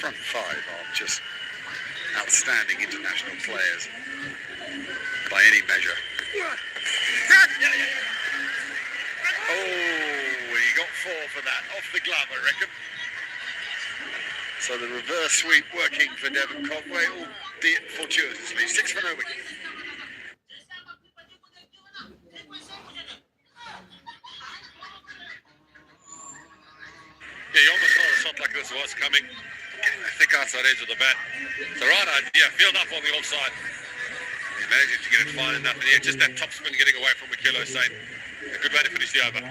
front five are just outstanding international players by any measure. Oh, he got 4 for that, off the glove, I reckon. So the reverse sweep working for Devon Conway, albeit fortuitously. 6 for no wicket. Yeah, you almost thought a shot like this was coming. Getting the thick outside edge of the bat. It's the right idea. Field up on the offside. He manages to get it fine enough, and yeah, just that top spin getting away from Akil Hussain. A good way to finish the over.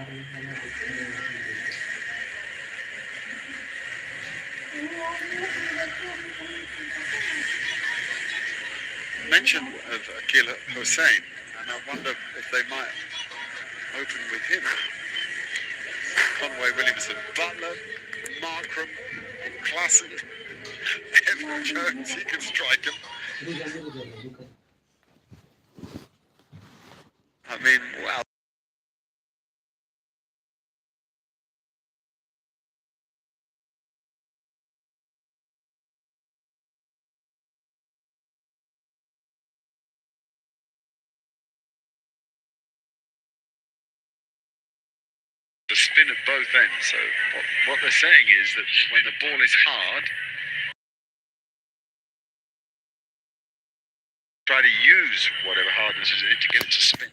Mention of Akil Hussain, and I wonder if they might open with him. Conway, Williamson, Butler, Markram, Klassen, Evan Jones, he can strike him. I mean, wow. The spin at both ends. So what they're saying is that when the ball is hard, try to use whatever hardness is in it to get it to spin.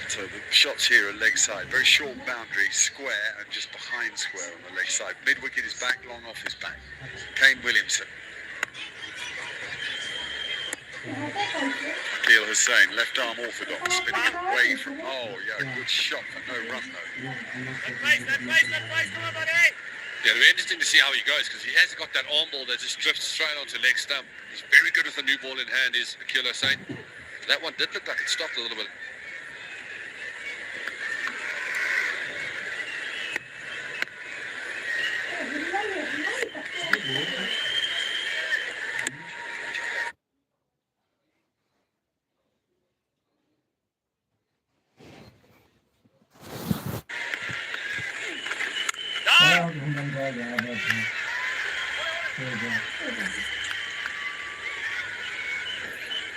So the shots here are leg side, very short boundary, square, and just behind square on the leg side. Mid wicket is back, long off his back. Kane Williamson. Akil Hussain, left arm orthodox, spinning away from, oh yeah, good shot, but no run though. Yeah, it'll be interesting to see how he goes, because he has got that arm ball that just drifts straight onto leg stump. He's very good with a new ball in hand, is Akil Hussain. That one did look like it stopped a little bit.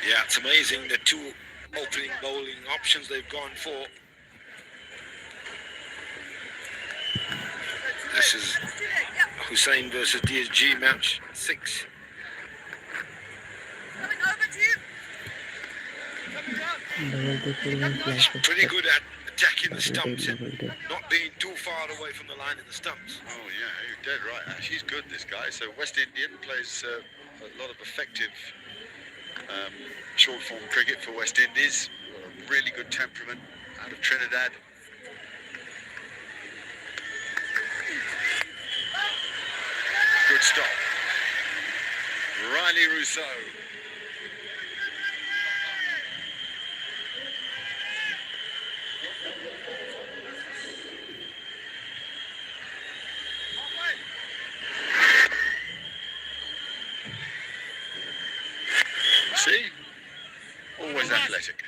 Yeah, it's amazing the 2 opening bowling options they've gone for. This is Hussain versus DSG match 6. He's pretty good at attacking the stumps and not being too far away from the line of the stumps. Oh yeah, you're dead right. He's good, this guy. So West Indian plays a lot of effective short form cricket for West Indies. A really good temperament out of Trinidad. Good stop. Riley Rousseau. See? Always athletic.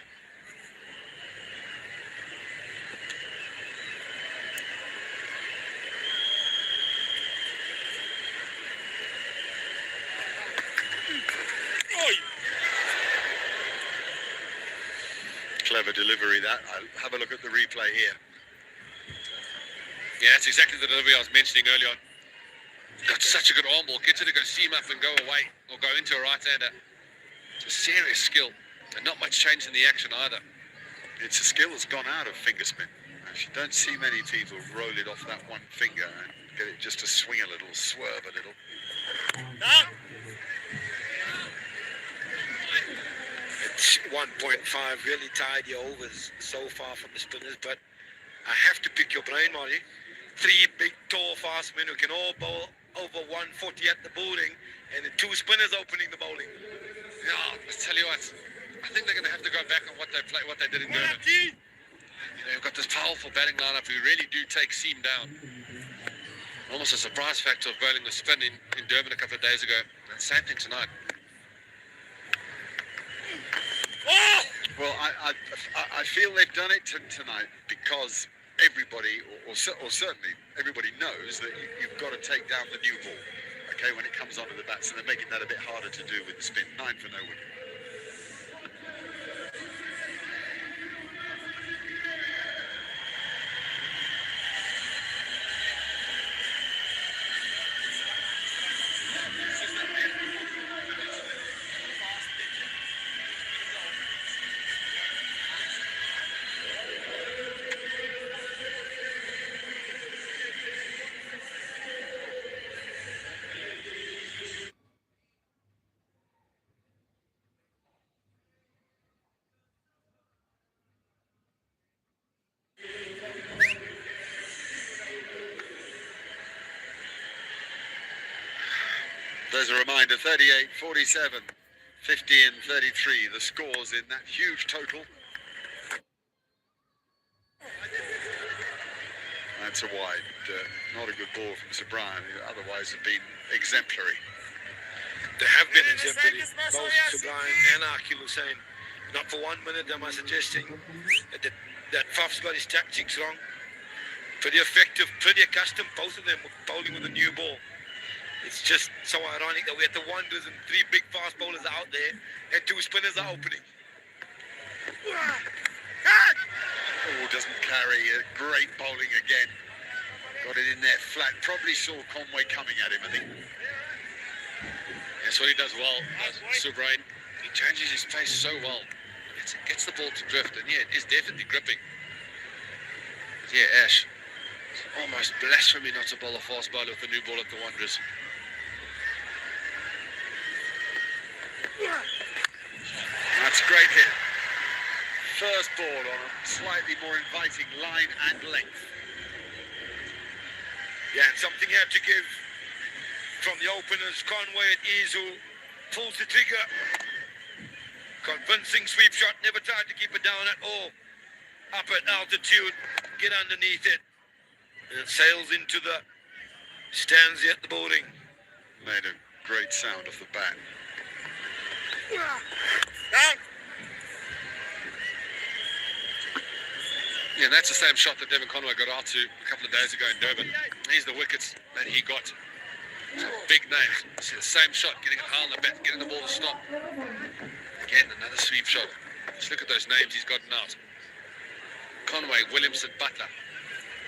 Clever delivery that. I'll have a look at the replay here. Yeah, that's exactly the delivery I was mentioning earlier on. Got such a good arm ball. Gets it to go seam up and go away, or go into a right-hander. It's a serious skill, and not much change in the action either. It's a skill that's gone out of finger spin. You don't see many people roll it off that one finger and get it just to swing a little, swerve a little. It's 1.5 really tidy overs so far from the spinners, but I have to pick your brain, Marty. 3 big, tall, fast men who can all bowl over 140 at the bowling, and the 2 spinners opening the bowling. Yeah, let's tell you what. I think they're going to have to go back on what they did in Durban. You know, you've got this powerful batting lineup who really do take seam down. Almost a surprise factor of bowling the spin in Durban a couple of days ago. And same thing tonight. Well, I feel they've done it tonight because everybody, or certainly everybody knows that you've got to take down the new ball, okay, when it comes onto the bat. So they're making that a bit harder to do with the spin. 9 for no wicket. There's a reminder, 38, 47, 50 and 33, the scores in that huge total. That's a wide, not a good ball from Sir Brian, who otherwise have been exemplary. They have been exemplary, both Sir Brian and Akil Hussain. Not for 1 minute am I suggesting that Faf's got his tactics wrong. Pretty effective, pretty accustomed, both of them bowling with a new ball. It's just so ironic that we had the wonders and 3 big fast bowlers out there and 2 spinners are opening. Oh, doesn't carry. Great bowling again. Got it in there flat. Probably saw Conway coming at him, I think. That's what he does well, Sir Brian. He changes his pace so well. Gets the ball to drift, and yeah, it is definitely gripping. Yeah, Ash. It's almost blasphemy not to bowl a fast bowler with the new ball at the Wanderers. That's a great hit. First ball on a slightly more inviting line and length. Yeah, and something had to give from the openers. Conway at ease who pulls the trigger. Convincing sweep shot, never tried to keep it down at all. Up at altitude, get underneath it. And it sails into the stands at the boarding. Made a great sound off the bat. Yeah, and that's the same shot that Devon Conway got out to a couple of days ago in Durban. These are the wickets that he got. Big names. See the same shot, getting it high on the bat, getting the ball to stop. Again, another sweep shot. Just look at those names he's gotten out. Conway, Williamson, Butler.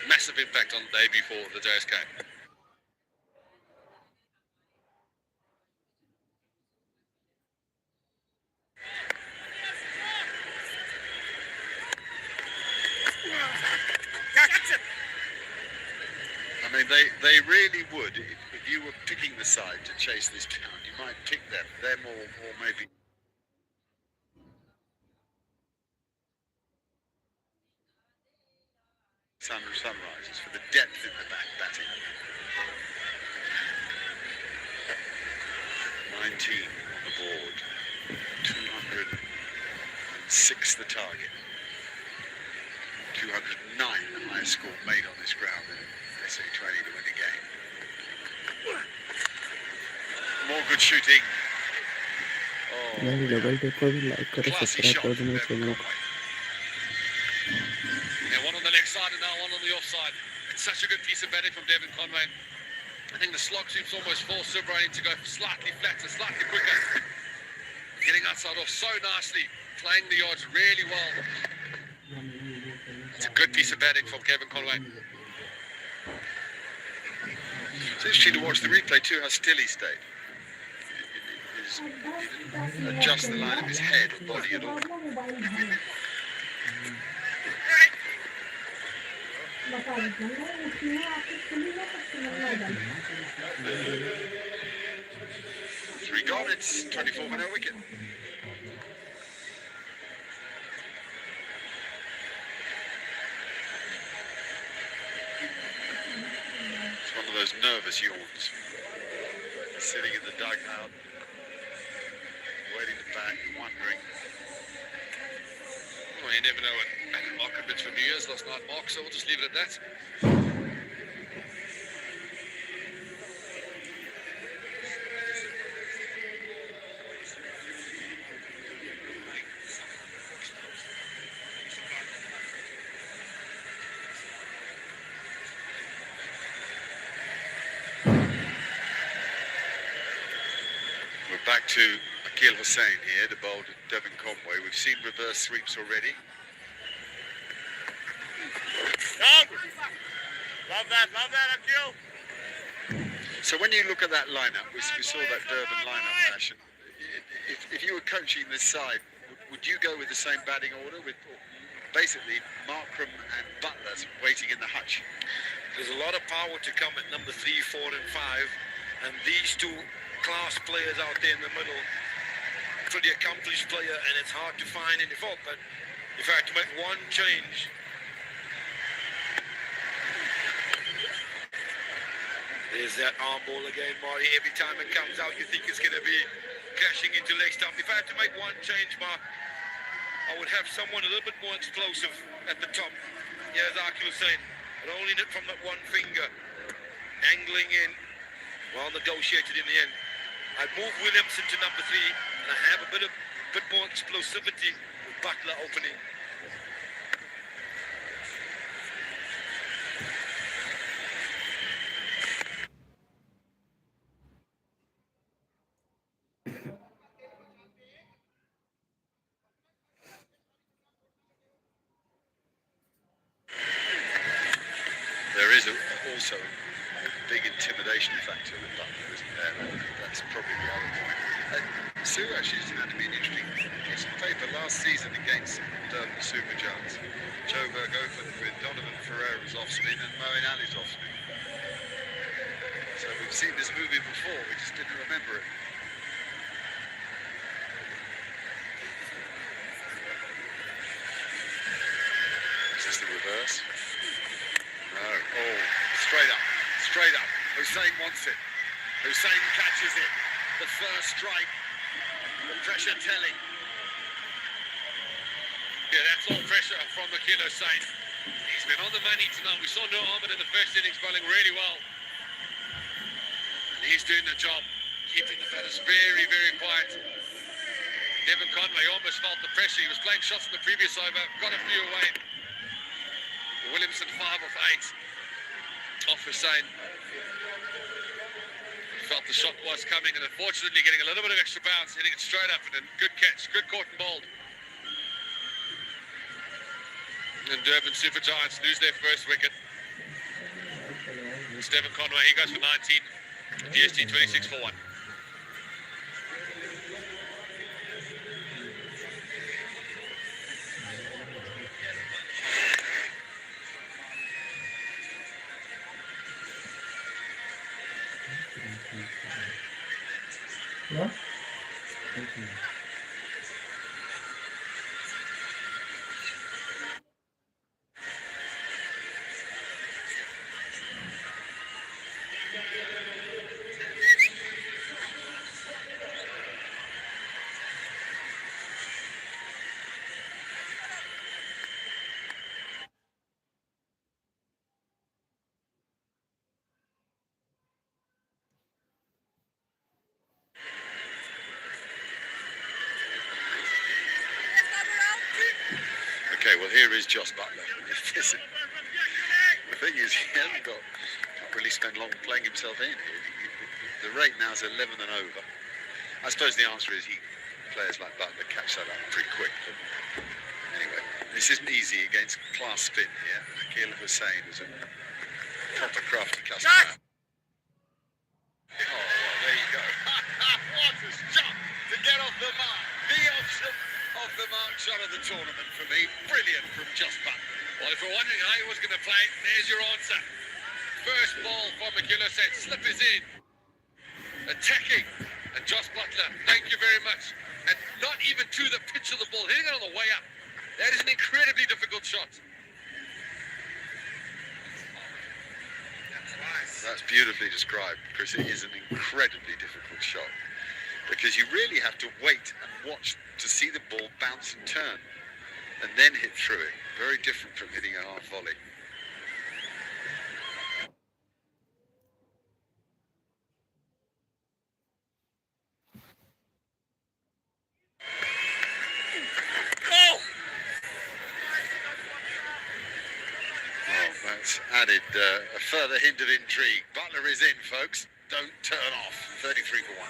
Massive impact on the day before the JSK. I mean, they really would. If you were picking the side to chase this down, you might pick them or maybe Sunrisers for the depth in the back batting. 19 on the board, 206 the target, 209 the highest score made on this ground in t20 to win the game. More good shooting. Oh, classy shot from Devon Conway. Yeah, one on the leg side and now one on the offside. It's such a good piece of batting from Devon Conway. I think the slog sweep's almost forced Sir Brian to go slightly flatter, slightly quicker. Getting outside off so nicely, playing the yards really well. It's a good piece of batting from Kevin Conway. It's interesting to watch the replay too, how still he stayed. He didn't adjust the line of his head or body at all. Three gone, it's 24 for no wicket. It's one of those nervous yawns. Sitting in the dugout, waiting to bat, wondering. Well, you never know what Mark could for New Year's last night, Mark, so we'll just leave it at that. back to Akil Hussain here, the bowl to Devon Conway. We've seen reverse sweeps already. Love that, Akil. So when you look at that lineup, we saw that Durban lineup, Ash. If you were coaching this side, would you go with the same batting order with basically Markram and Butler waiting in the hutch? There's a lot of power to come at number 3, 4 and 5, and these two class players out there in the middle, pretty accomplished player, and it's hard to find any fault. But if I had to make one change, there's that arm ball again, Marty. Every time it comes out, you think it's going to be crashing into leg stump. If I had to make one change, Mark, I would have someone a little bit more explosive at the top. Yeah, as Akil was saying, rolling it from that one finger, angling in, well negotiated in the end. I'd move Williamson to number 3, and I have a bit more explosivity with Butler opening. There is also a big intimidation factor with Butler, isn't there? I think that's probably the other point. Sue actually has had to be an interesting piece of paper last season against Durban Super Giants. Joburg opened with Donovan Ferreira's off spin and Moeen Ali's off spin. So we've seen this movie before, we just didn't remember it. Is this the reverse? No. Oh, straight up. Hussain wants it. Hussain catches it. The first strike. The pressure telling. Yeah, that's all pressure from Akil Hussain. He's been on the money tonight. We saw Noor Ahmed in the first innings bowling really well. And he's doing the job, keeping the batters very, very quiet. Devon Conway almost felt the pressure. He was playing shots in the previous over, got a few away. Williamson 5 of 8 off Hussain. Felt the shot was coming, and unfortunately getting a little bit of extra bounce, hitting it straight up, and a good catch, good caught and bowled. And Durban Super Giants lose their first wicket. It's Devon Conway, he goes for 19, DST 26 for 1. Yeah? Okay, well here is Joss Butler. Listen, the thing is, he hasn't can't really spend long playing himself in here. The rate now is 11 and over. I suppose the answer is players like Butler catch that up pretty quick. But anyway, this isn't easy against class spin here. Akil Hussain is a proper crafty customer. Oh, well, there you go. What a shot to get off the mark. The option of the mark shot of the tournament for me. Brilliant from Joss Butler. Well, if we're wondering how he was going to play, there's your answer. First ball from Akil Hussain, slip is in. Attacking. And Joss Butler, thank you very much. And not even to the pitch of the ball, hitting it on the way up. That is an incredibly difficult shot. That's beautifully described, because it is an incredibly difficult shot. Because you really have to wait and watch to see the ball bounce and turn, and then hit through it. Very different from hitting a half volley. Well, that's added a further hint of intrigue. Butler is in, folks. Don't turn off. 33 for 1.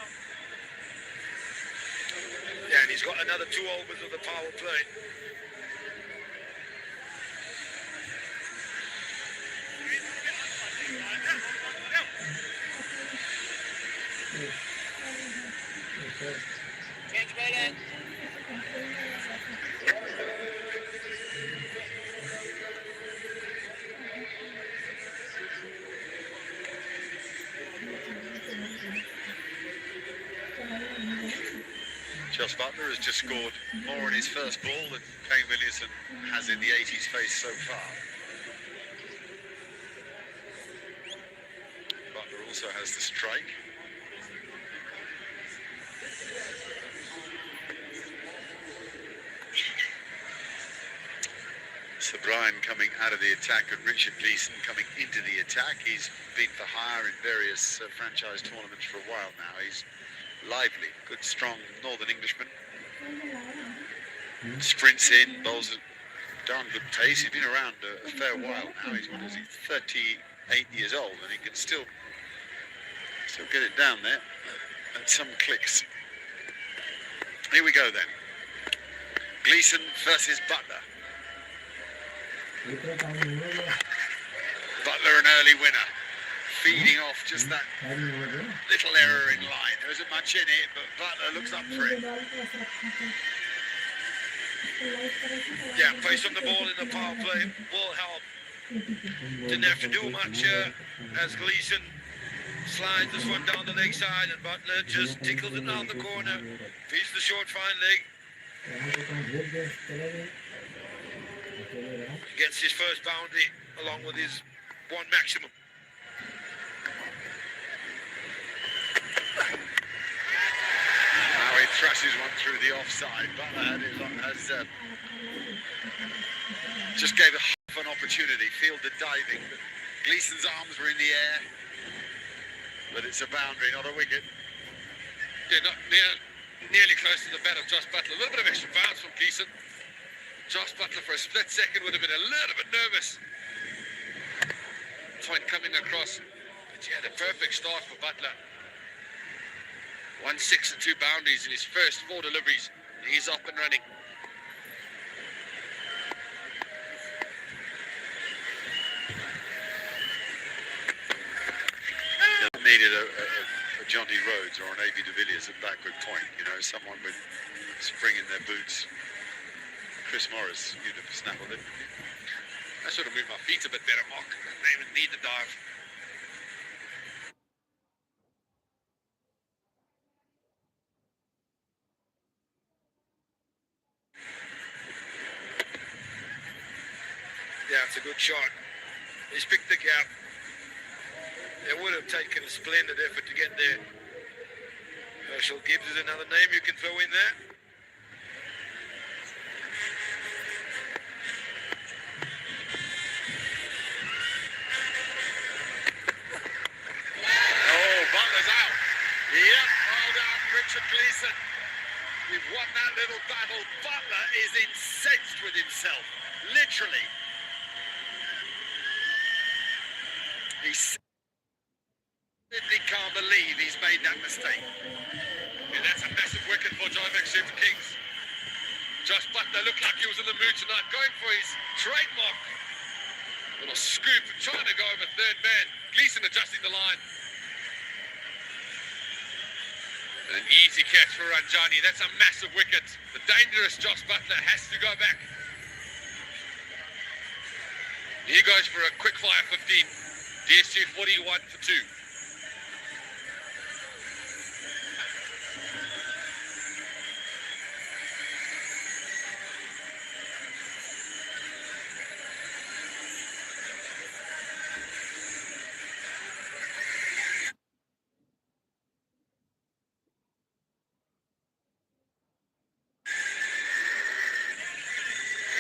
Yeah, and he's got another 2 overs of the power play. Josh Butler has just scored more in his first ball than Kane Williamson has in the 80s face so far. Butler also has the strike. So Brian coming out of the attack and Richard Gleeson coming into the attack. He's been for hire in various franchise tournaments for a while now. He's lively, good, strong Northern Englishman. Sprints in, bowls at darn good pace. He's been around a fair while now. He's, what is he, 38 years old, and he can still get it down there at some clicks. Here we go then. Gleeson versus Butler. Butler an early winner. Feeding off just that little error in line. There isn't much in it, but Butler looks up for it. Yeah, pace on the ball in the power play will help. Didn't have to do much as Gleeson slides this one down the leg side, and Butler just tickles it down the corner. Feeds the short fine leg. Gets his first boundary along with his one maximum. Now he thrashes one through the offside. Butler has just gave a half an opportunity, fielded diving. Gleeson's arms were in the air, but it's a boundary, not a wicket. Yeah, nearly close to the bat of Josh Butler. A little bit of extra bounce from Gleeson. Josh Butler for a split second would have been a little bit nervous. Point coming across. But yeah, the perfect start for Butler. 1 6 and 2 boundaries in his first 4 deliveries. He's up and running. Needed a Jonty Rhodes or an A.B. de Villiers at backward point, you know, someone with spring in their boots. Chris Morris, you'd have snappled it. I should have moved my feet a bit better, Mark. I didn't even need the dive. Yeah, it's a good shot. He's picked the gap. It would have taken a splendid effort to get there. Herschel Gibbs is another name you can throw in there. Oh, Butler's out. Yep, well done, Richard Gleeson. We've won that little battle. Butler is incensed with himself, literally. He simply can't believe he's made that mistake. Yeah, that's a massive wicket for Joburg Super Kings. Josh Butler looked like he was in the mood tonight, going for his trademark little scoop, trying to go over third man. Gleeson adjusting the line. An easy catch for Ranjani. That's a massive wicket. The dangerous Josh Butler has to go back. He goes for a quick fire 15. DSG 41 for 2.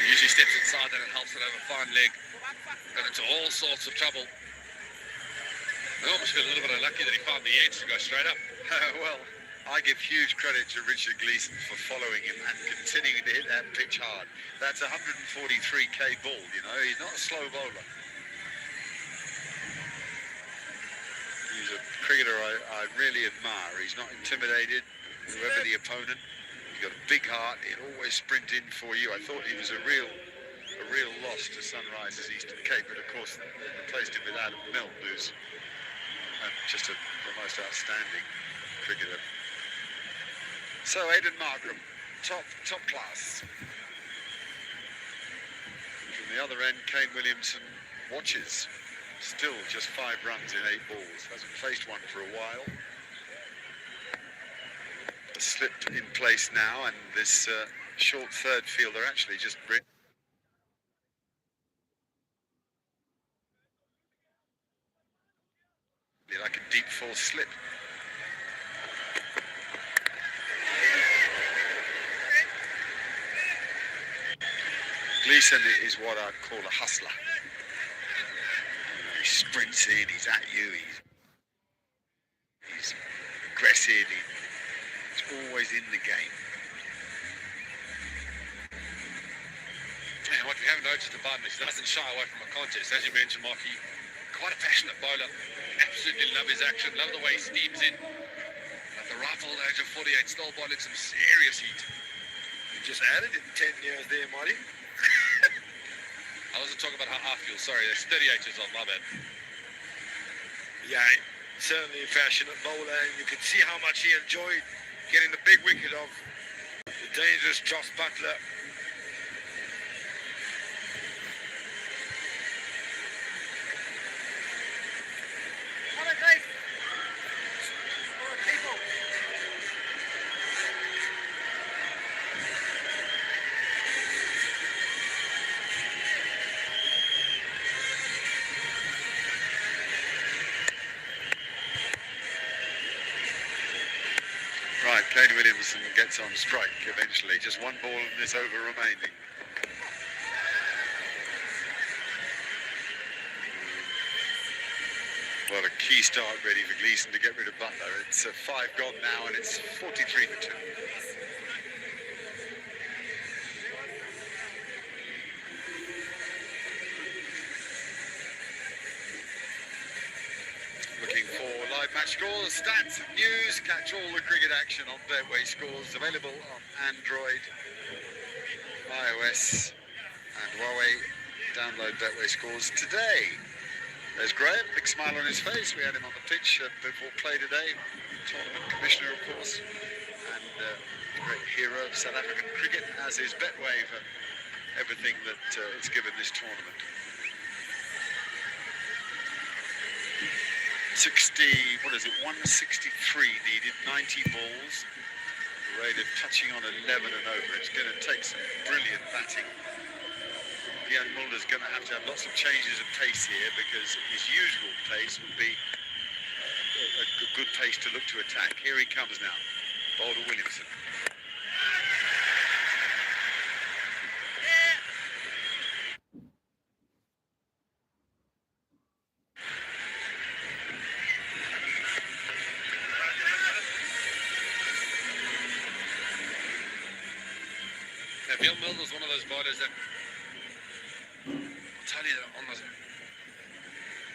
He usually steps inside and it helps it over fine leg. Got into all sorts of trouble. I almost feel a little bit unlucky that he found the edge to go straight up. Well, I give huge credit to Richard Gleeson for following him and continuing to hit that pitch hard. That's a 143k ball, you know. He's not a slow bowler. He's a cricketer I really admire. He's not intimidated, whoever the opponent. got a big heart. He'd always sprint in for you. I thought he was a real loss to Sunrisers Eastern Cape, but of course they replaced him with Adam Milne, who's just the most outstanding cricketer. So Aidan Markram, top class. From the other end, Kane Williamson watches. Still just 5 runs in 8 balls. Hasn't faced one for a while. Slipped in place now, and this short third fielder actually just like a deep full slip. Gleeson is what I'd call a hustler. He sprints in, he's at you, he's aggressive, he's always in the game. And what we haven't noticed about him is he doesn't shy away from a contest. As you mentioned, Mark, he's quite a passionate bowler. Absolutely love his action, love the way he steams in. At the ripe old age of 48, still bowling some serious heat. You just added in 10 years there, Marty. I wasn't talking about how I feel, sorry, that's 38 years old, my bad. Yeah, certainly a passionate bowler, and you could see how much he enjoyed getting the big wicket of the dangerous Joss Butler. Right, Kane Williamson gets on strike eventually. Just 1 ball in this over remaining. Well, a key start ready for Gleeson to get rid of Butler. It's 5 gone now, and it's 43 for 2. Looking for live match scores, stats, news. Catch all the cricket action on Betway Scores. Available on Android, iOS and Huawei. Download Betway Scores today. There's Graham, big smile on his face. We had him on the pitch before play today. Tournament commissioner, of course, and great hero of South African cricket, as is Betway for everything that it's given this tournament. 163 needed, 90 balls, the rate of touching on 11 and over. It's going to take some brilliant batting. Ian Mulder's going to have lots of changes of pace here, because his usual pace would be a good pace to look to attack. Here he comes now, Boulder Williamson. Bill Milner's one of those bowlers that, I'll tell you, on the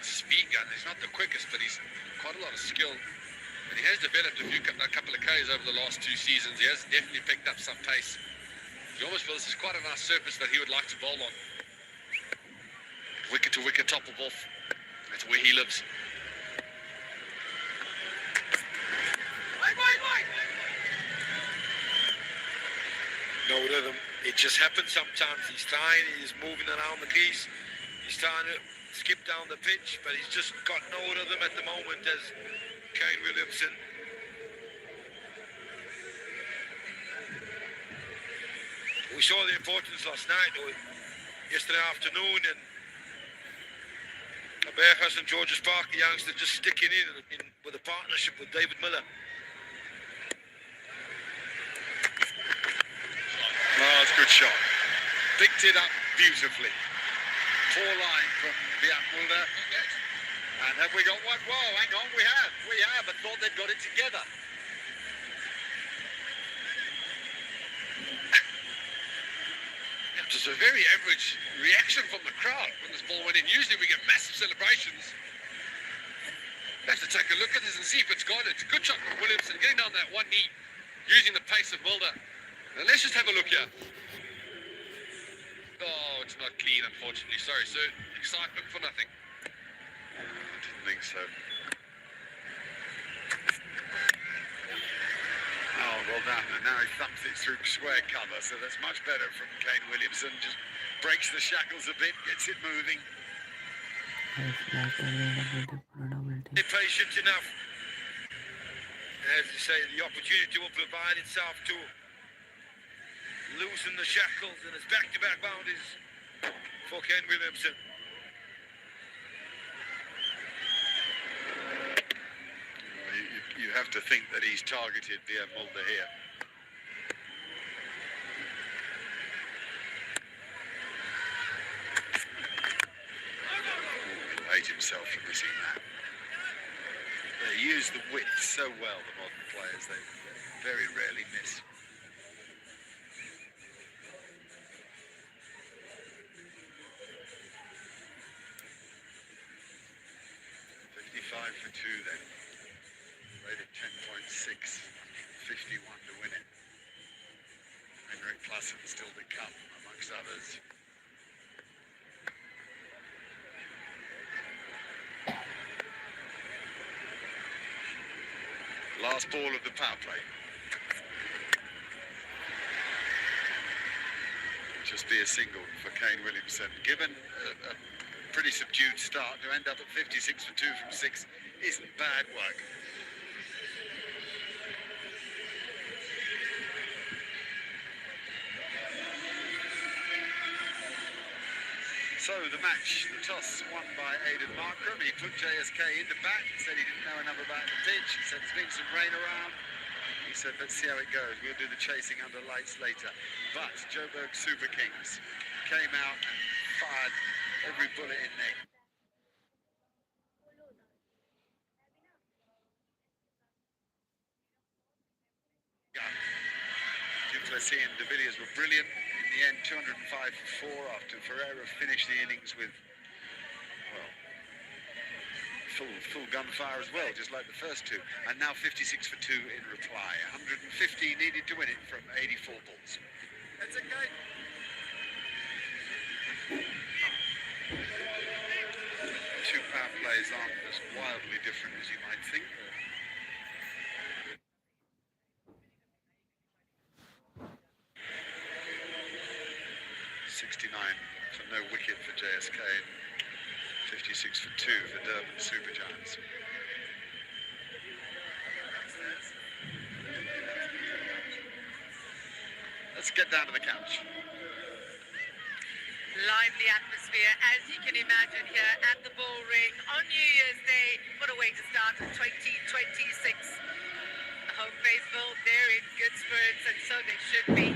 speed gun, he's not the quickest, but he's quite a lot of skill. And he has developed a couple of Ks over the last 2 seasons. He has definitely picked up some pace. You almost feel this is quite a nice surface that he would like to bowl on. Wicket to wicket, top of off. That's where he lives. No rhythm. It just happens sometimes. He's moving around the crease. He's trying to skip down the pitch, but he's just got no rhythm at the moment as Kane Williamson. We saw the importance last night, or yesterday afternoon, and Aberhas and George's Park, the youngster just sticking in with a partnership with David Miller. Oh, it's a good shot. Picked it up beautifully. Poor line from Biat Mulder. And have we got one? Whoa, hang on, we have. I thought they'd got it together. It was a very average reaction from the crowd when this ball went in. Usually we get massive celebrations. We have to take a look at this and see if it's gone. It's a good shot from Williamson, getting down that one knee, using the pace of Mulder. Now let's just have a look here. Oh, it's not clean, unfortunately. Sorry, sir. Excitement for nothing. I didn't think so. Oh, well done. And now he thumps it through square cover, so that's much better from Kane Williamson. Just breaks the shackles a bit, gets it moving. They're patient enough. As you say, the opportunity will provide itself to loosen the shackles, and it's back-to-back boundaries for Ken Williamson. You have to think that he's targeted Pierre Mulder here. He'll hate himself for missing that. They use the width so well, the modern players. They very rarely miss. For two then. Rated 10.6, 51 to win it. Henrik Klassen still to come, amongst others. Last ball of the power play. Just be a single for Kane Williamson. Given a pretty subdued start, to end up at 56 for 2 from 6 isn't bad work. So the match, the toss won by Aidan Markram. He put JSK into bat. He said he didn't know enough about the pitch. He said there's been some rain around. He said, let's see how it goes. We'll do the chasing under lights later. But Joburg Super Kings came out and fired every bullet in there. Duplessis and de Villiers were brilliant. In the end, 205 for 4 after Ferreira finished the innings with, well, full gunfire as well, just like the first two. And now 56 for 2 in reply. 150 needed to win it from 84 balls. That's okay. Two power plays aren't as wildly different as you might think. 69 for no wicket for JSK, 56 for 2 for Durban Super Giants. Let's get down to the couch. Lively atmosphere, as you can imagine, here at the Bull Ring on New Year's Day. What a way to start 2026. The home faithful, they're in good spirits, and so they should be.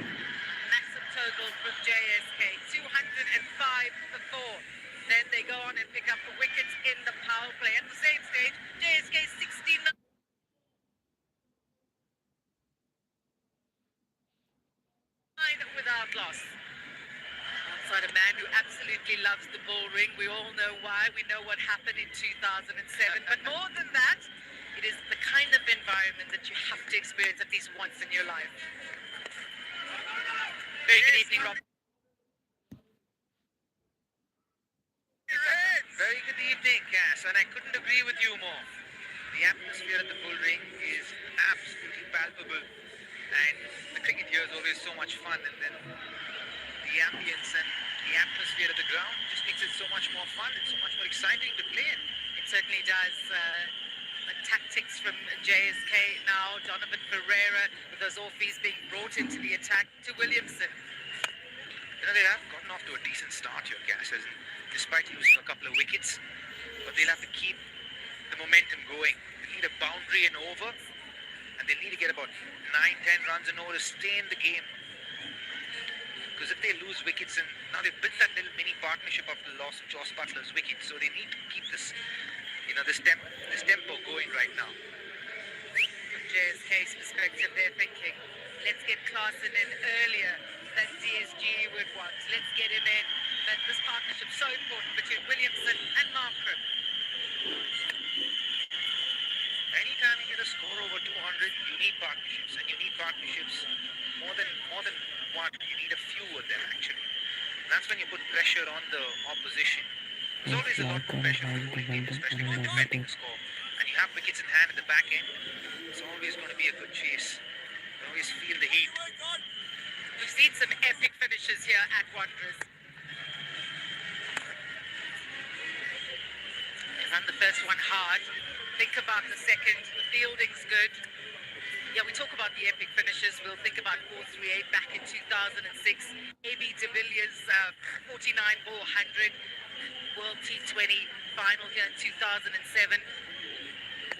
Massive total from JSK, 205 for 4. Then they go on and pick up the wickets in the power play. At the same stage, JSK 69. Without loss. Alongside a man who absolutely loves the Bull Ring. We all know why. We know what happened in 2007. But more than that, it is the kind of environment that you have to experience at least once in your life. Very good evening, Rob. Very good evening, Cass, and I couldn't agree with you more. The atmosphere at the Bull Ring is absolutely palpable, and the cricket here is always so much fun, and then the ambience and the atmosphere of the ground just makes it so much more fun and so much more exciting to play in. It certainly does. The tactics from JSK now, Jonathan Ferreira with those offies being brought into the attack to Williamson. You know, they have gotten off to a decent start here, Cass, despite losing a couple of wickets, but they'll have to keep the momentum going. They need a boundary and over, and they need to get about 9-10 runs and over to stay in the game. Because if they lose wickets, and now they've built that little mini partnership after the loss of Joss Butler's wicket, so they need to keep this, this tempo going right now. From JSK's perspective, they're thinking, let's get Klassen in earlier than DSG would want. Let's get him in. That this partnership so important between Williamson and Markram. Anytime you get to score over 200, you need partnerships, and you need partnerships more than one. You need a few of them actually. And that's when you put pressure on the opposition. There's always a lot more pressure for the bowling team, especially when you're defending the score. And you have wickets in hand at the back end. It's always going to be a good chase. You always feel the heat. We've seen some epic finishes here at Wanderers. They run the first one hard. Think about the second. The fielding's good. Yeah, we talk about the epic finishes. We'll think about 438 back in 2006. AB de Villiers, 49 ball 100. World T20 final here in 2007.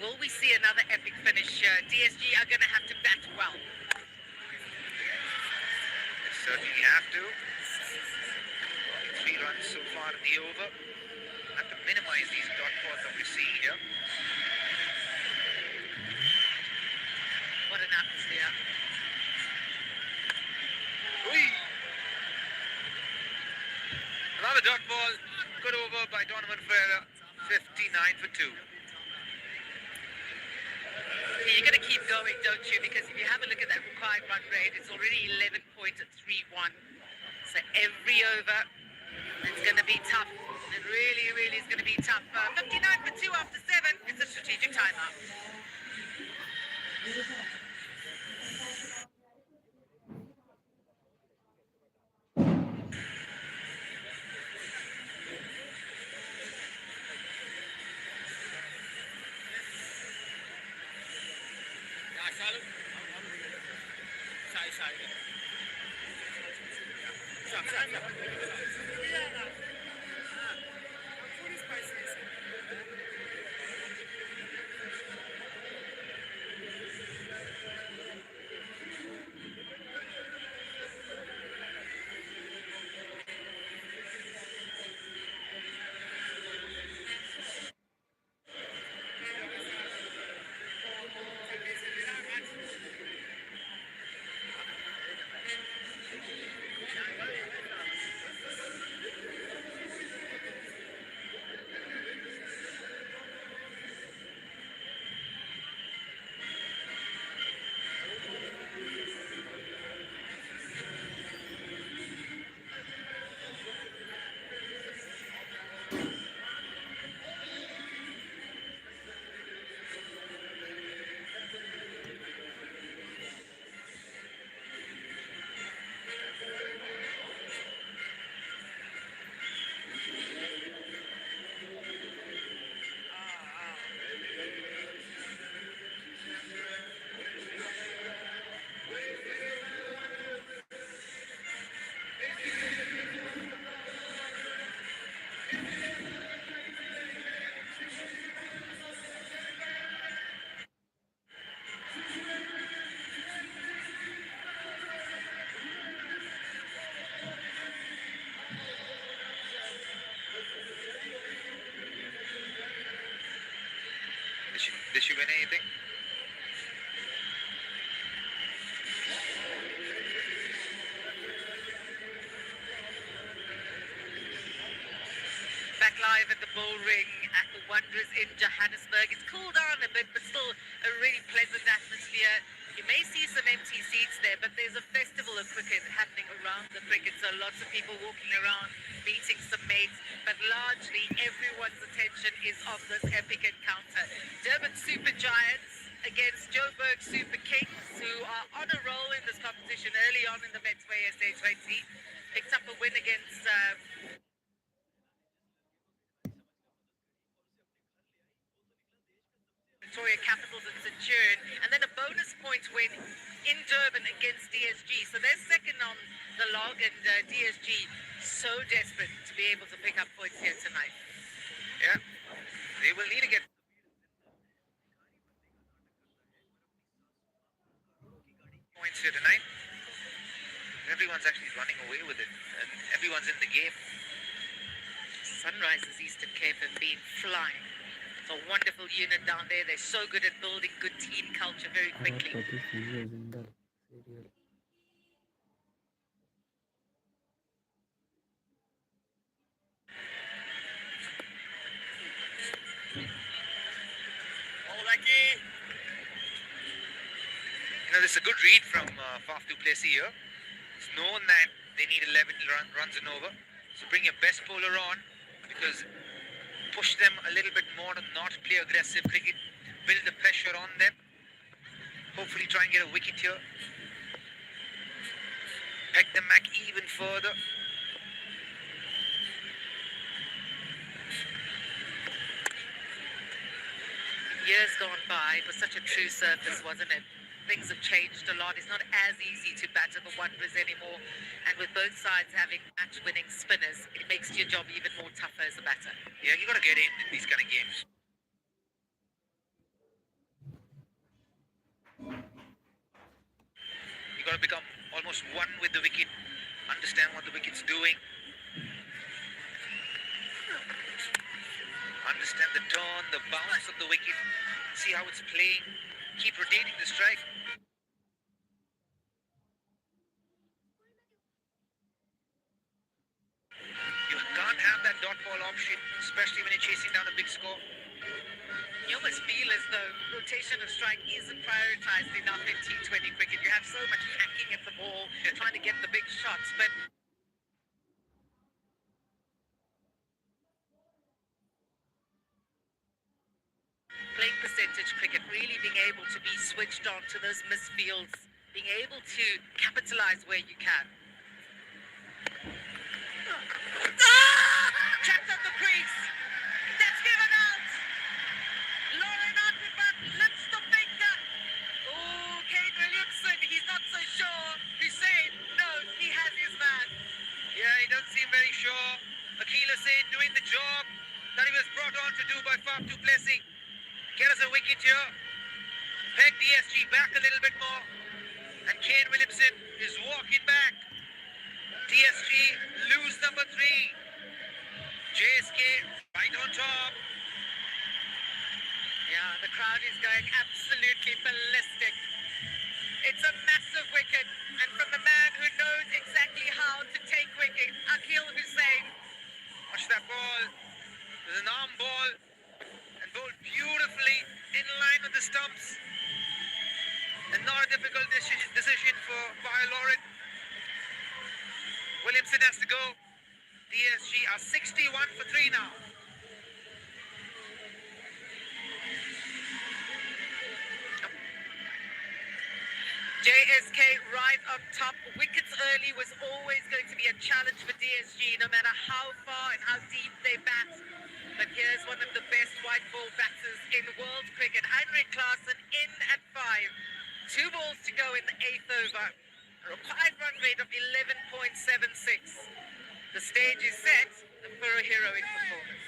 Will we see another epic finish here? DSG are going to have to bat well. They certainly have to. 3 runs so far in the over. Have to minimize these dot balls that we're seeing here. What an atmosphere. Oi! Another dot ball. Good over by Donovan Ferreira. 59 for 2. Yeah, you're going to keep going, don't you? Because if you have a look at that required run rate, it's already 11 points at 3-1. So every over, it's going to be tough. It really, really is going to be tough. 59 for 2 after 7. It's a strategic timeout. Did she win anything? Back live at the Bull Ring at the Wanderers in Johannesburg. It's cooled down a bit, but still a really pleasant atmosphere. You may see some empty seats there, but there's a festival of cricket happening around the cricket, so lots of people walking around, meeting some mates, but largely everyone's attention is on this epic encounter. Durban Super Giants against Joburg Super Kings, who are on a roll in this competition early on in the Betway SA20. Picked up a win against Victoria Capitals and Centurion, and then a bonus point win in Durban against DSG. So they're second on the log, and DSG so desperate to be able to pick up points here tonight. Yeah, they will need to get points here tonight. Everyone's actually running away with it, and everyone's in the game. Sunrisers Eastern Cape have been flying. It's a wonderful unit down there. They're so good at building good team culture very quickly. This is a good read from Faf du Plessis here. It's known that they need 11 runs and over. So bring your best bowler on, because push them a little bit more to not play aggressive cricket. Build the pressure on them. Hopefully try and get a wicket here. Peg them back even further. Years gone by, it was such a true surface, wasn't it? Things have changed a lot. It's not as easy to batter the wonders anymore. And with both sides having match-winning spinners, it makes your job even more tougher as a batter. Yeah, you got to get in these kind of games. You got to become almost one with the wicket. Understand what the wicket's doing. Understand the turn, the bounce of the wicket. See how it's playing. Keep rotating the strike. You can't have that dot ball option, especially when you're chasing down a big score. You almost feel as though rotation of strike isn't prioritized enough in T20 cricket. You have so much hacking at the ball, trying to get the big shots, but playing percentage cricket, really being able to be switched on to those misfields, being able to capitalize where you can. Trapped on the crease. That's given out. Lauren Arterman lifts the finger. Oh, Kane Williamson, he's not so sure. Hussain knows he has his man. Yeah, he doesn't seem very sure. Akil Hussain doing the job that he was brought on to do by Faf du Plessis. Get us a wicket here. Peg DSG back a little bit more. And Kane Williamson is walking back. DSG lose number 3. JSK right on top. Yeah, the crowd is going absolutely ballistic. It's a massive wicket, and from a man who knows exactly how to take wickets, Akil Hussain. Watch that ball. There's an arm ball. And bowled beautifully in line with the stumps. And not a difficult decision for Lauren. Williamson has to go. DSG are 61 for 3 now. JSK right up top. Wickets early was always going to be a challenge for DSG, no matter how far and how deep they bat. But here's one of the best white ball batters in world cricket, Heinrich Klaasen, in at 5. 2 balls to go in the 8th over. A required run rate of 11.76. The stage is set for a heroic performance.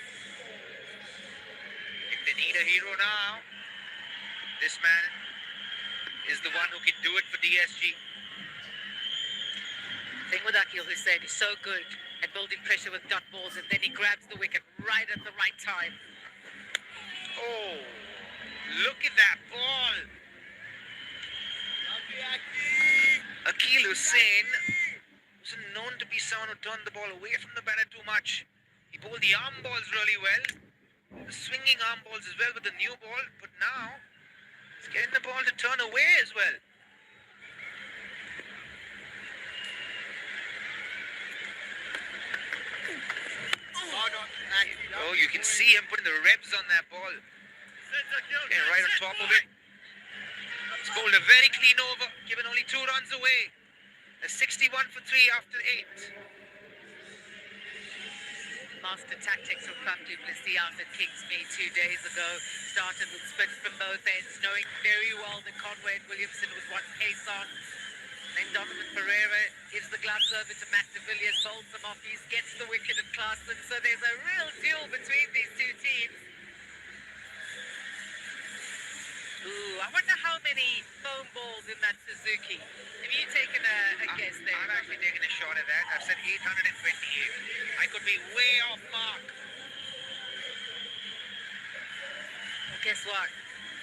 If they need a hero now, this man is the one who can do it for DSG. The thing with Akil Hussain is so good at building pressure with dot balls, and then he grabs the wicket right at the right time. Oh, look at that ball. Akil Hussain was known to be someone who turned the ball away from the batter too much. He bowled the arm balls really well, the swinging arm balls as well with the new ball, but now he's getting the ball to turn away as well. Oh, you can see him putting the revs on that ball. Getting right on top of it. He's bowled a very clean over, given only 2 runs away. A 61 for 3 after 8. Master tactics from Faf du Plessis out at Kingsmead 2 days ago. Started with spin from both ends, knowing very well that Conway and Williamson would want pace on. Then Donovan Pereira gives the gloves over to Matt de Villiers, bowls them off, he gets the wicket of Klaasen. So there's a real duel between these two teams. Ooh, I wonder how many foam balls in that Suzuki. Have you taken a guess there? I've actually taken a shot at that. I've said 828. I could be way off mark. Well, guess what?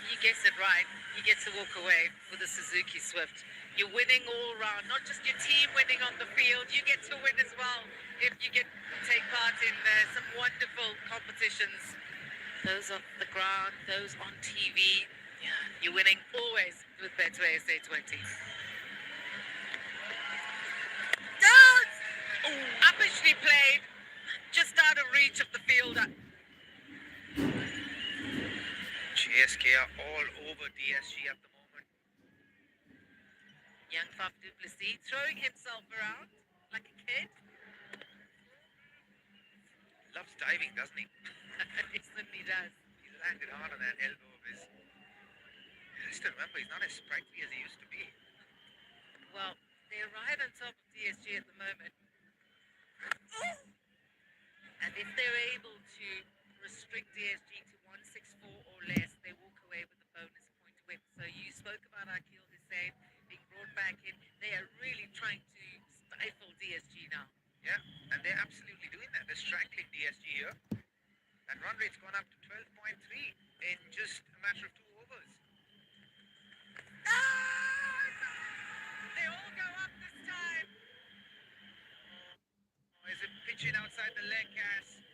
You guess it right. You get to walk away with a Suzuki Swift. You're winning all round, not just your team winning on the field. You get to win as well if you get to take part in some wonderful competitions. Those on the ground, those on TV. Yeah, you're winning always with Betway SA20. Dance! Uppishly played, just out of reach of the fielder. JSK are all over DSG at the moment. Young Faf du Plessis throwing himself around like a kid. Loves diving, doesn't he? He certainly does. He landed hard on that elbow of his. I still remember he's not as sprightly as he used to be. Well, they're right on top of DSG at the moment. And if they're able to restrict DSG to 164 or less, they walk away with a bonus point win. So you spoke about Akil Hussein being brought back in. They are really trying to stifle DSG now. Yeah, and they're absolutely doing that. They're strangling DSG here. And run rate's gone up to 12.3 in just a matter of 2 overs. They all go up this time. Oh, is it pitching outside the leg, Cass?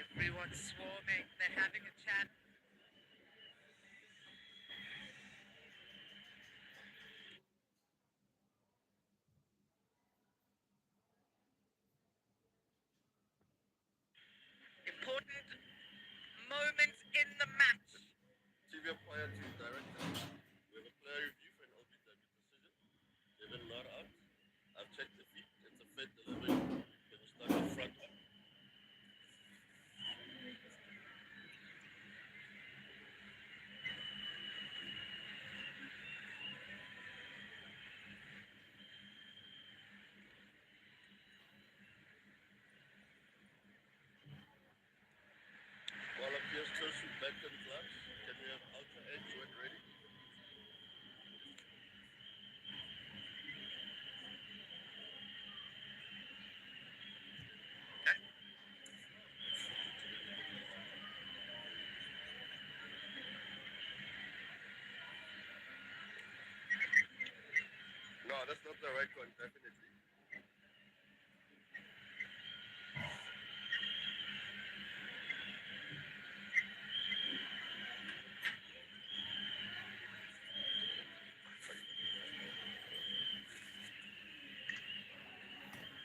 Everyone's swarming. They're having a chat. Important moments in the match. TV umpire to director. We have a player review for an LBW decision. Given not out. I've checked the feet. It's a fed delivery. It was stuck in front. Ball appears close to back and gloves. Can we have outer edge when ready? No, that's not the right one, definitely.